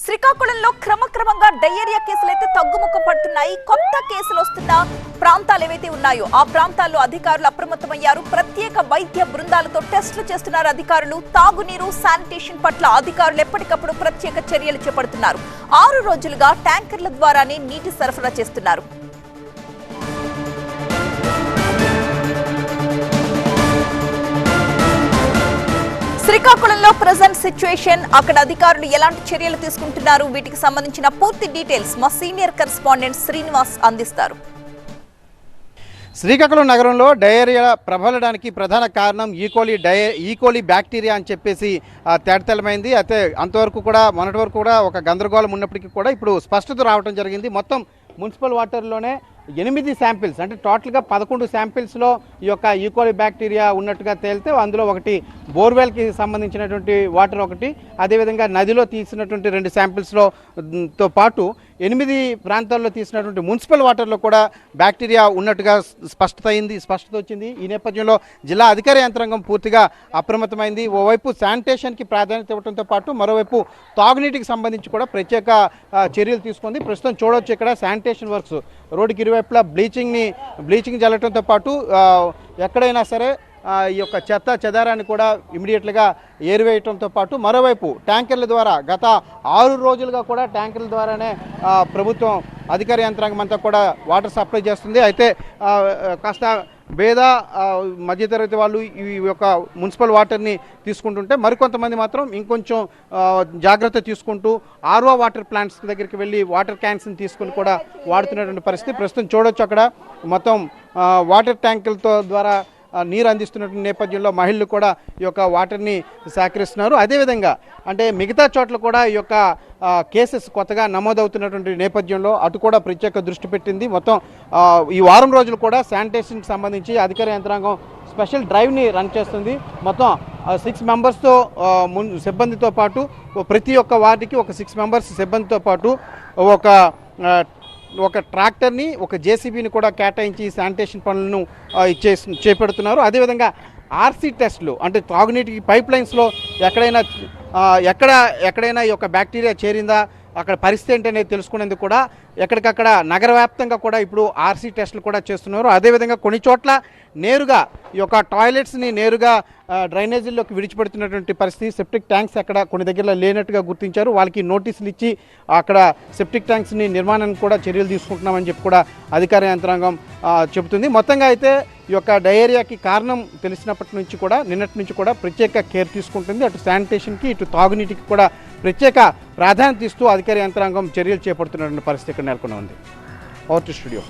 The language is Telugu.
శ్రీకాకుళంలో క్రమక్రమంగా డయేరియా కేసులైతే తగ్గుముఖం పడుతున్నాయి. కొత్త కేసులు వస్తున్న ప్రాంతాలు ఏవైతే ఉన్నాయో ఆ ప్రాంతాల్లో అధికారులు అప్రమత్తమయ్యారు. ప్రత్యేక వైద్య బృందాలతో టెస్టులు చేస్తున్నారు అధికారులు. తాగునీరు, శానిటేషన్ పట్ల అధికారులు ఎప్పటికప్పుడు ప్రత్యేక చర్యలు చేపడుతున్నారు. 6 రోజులుగా ట్యాంకర్ల ద్వారానే నీటి సరఫరా చేస్తున్నారు. శ్రీకాకుళంలో ప్రెజెంట్ సిచ్యుయేషన్, అక్కడ అధికారులు ఎలాంటి చర్యలు తీసుకుంటున్నారు, వీటికి సంబంధించిన పూర్తి డీటెయిల్స్ మా సీనియర్ కరెస్పాండెంట్ శ్రీనివాస్ అందిస్తారు. శ్రీకాకుళం నగరంలో డయేరియా ప్రబలడానికి ప్రధాన కారణం ఈకోలి బ్యాక్టీరియా అని చెప్పేసి తేటతెల్లమైంది. అయితే అంతవరకు కూడా మొన్నటి వరకు కూడా ఒక గందరగోళం ఉన్నప్పటికీ కూడా ఇప్పుడు స్పష్టత రావడం జరిగింది. మొత్తం మున్సిపల్ వాటర్లోనే 8 శాంపిల్స్ అంటే టోటల్గా 11 శాంపిల్స్లో ఈ యొక్క ఈకోలి బ్యాక్టీరియా ఉన్నట్టుగా తేలితే అందులో ఒకటి బోర్వెల్కి సంబంధించినటువంటి వాటర్ ఒకటి, అదేవిధంగా నదిలో తీసినటువంటి 2 శాంపిల్స్లో తో పాటు 8 ప్రాంతాల్లో తీసినటువంటి మున్సిపల్ వాటర్లో కూడా బ్యాక్టీరియా ఉన్నట్టుగా స్పష్టత వచ్చింది. ఈ నేపథ్యంలో జిల్లా అధికార యంత్రాంగం పూర్తిగా అప్రమత్తమైంది. ఓవైపు శానిటేషన్కి ప్రాధాన్యత ఇవ్వడంతో పాటు మరోవైపు తాగునీటికి సంబంధించి కూడా ప్రత్యేక చర్యలు తీసుకుంది. ప్రస్తుతం చూడవచ్చు ఇక్కడ శానిటేషన్ వర్క్స్ రోడ్డుకి ఇరువైపులా బ్లీచింగ్ చల్లటంతో పాటు ఎక్కడైనా సరే ఈ యొక్క చెత్త చెదారాన్ని కూడా ఇమీడియట్గా ఏరివేయటంతో పాటు మరోవైపు ట్యాంకర్ల ద్వారా గత 6 రోజులుగా కూడా ట్యాంకర్ల ద్వారానే ప్రభుత్వం అధికార యంత్రాంగం అంతా కూడా వాటర్ సప్లై చేస్తుంది. అయితే కాస్త పేద మధ్యతరగతి వాళ్ళు ఈ యొక్క మున్సిపల్ వాటర్ని తీసుకుంటుంటే మరికొంతమంది మాత్రం ఇంకొంచెం జాగ్రత్త తీసుకుంటూ ఆర్ఓ వాటర్ ప్లాంట్స్ దగ్గరికి వెళ్ళి వాటర్ క్యాన్స్ని తీసుకుని కూడా వాడుతున్నటువంటి పరిస్థితి ప్రస్తుతం చూడొచ్చు. అక్కడ మొత్తం వాటర్ ట్యాంకులతో ద్వారా నీరు అందిస్తున్నటువంటి నేపథ్యంలో మహిళలు కూడా ఈ యొక్క వాటర్ని సేకరిస్తున్నారు. అదేవిధంగా అంటే మిగతా చోట్ల కూడా ఈ యొక్క కేసెస్ కొత్తగా నమోదవుతున్నటువంటి నేపథ్యంలో అటు కూడా ప్రత్యేక దృష్టి పెట్టింది. మొత్తం ఈ వారం రోజులు కూడా శానిటేషన్కి సంబంధించి అధికార యంత్రాంగం స్పెషల్ డ్రైవ్ని రన్ చేస్తుంది. మొత్తం 6 మెంబర్స్తో సిబ్బందితో పాటు ప్రతి ఒక్క వార్డుకి ఒక 6 మెంబర్స్ సిబ్బందితో పాటు ఒక ట్రాక్టర్ని ఒక జేసీబీని కూడా కేటాయించి శానిటేషన్ పనులను చేపడుతున్నారు. అదేవిధంగా ఆర్సీ టెస్టులు అంటే తాగునీటికి పైప్ లైన్స్లో ఎక్కడైనా ఈ యొక్క బ్యాక్టీరియా చేరిందా, అక్కడ పరిస్థితి ఏంటనేది తెలుసుకునేందుకు కూడా ఎక్కడికక్కడ నగర వ్యాప్తంగా కూడా ఇప్పుడు ఆర్సీ టెస్టులు కూడా చేస్తున్నారు. అదేవిధంగా కొన్ని చోట్ల నేరుగా ఈ యొక్క టాయిలెట్స్ని నేరుగా డ్రైనేజీల్లోకి విడిచిపెడుతున్నటువంటి పరిస్థితి. సెప్టిక్ ట్యాంక్స్ అక్కడ కొన్ని దగ్గరలో లేనట్టుగా గుర్తించారు. వాళ్ళకి నోటీసులు ఇచ్చి అక్కడ సెప్టిక్ ట్యాంక్స్ని నిర్మాణానికి కూడా చర్యలు తీసుకుంటున్నామని చెప్పి కూడా అధికార యంత్రాంగం చెబుతుంది. మొత్తంగా అయితే ఈ యొక్క డయేరియాకి కారణం తెలిసినప్పటి నుంచి కూడా నిన్నటి నుంచి కూడా ప్రత్యేక కేర్ తీసుకుంటుంది. అటు శానిటేషన్కి ఇటు తాగునీటికి కూడా ప్రత్యేక ప్రాధాన్యత ఇస్తూ అధికార యంత్రాంగం చర్యలు చేపడుతున్నటువంటి పరిస్థితి ఇక్కడ నెలకొని ఉంది. Over to studio.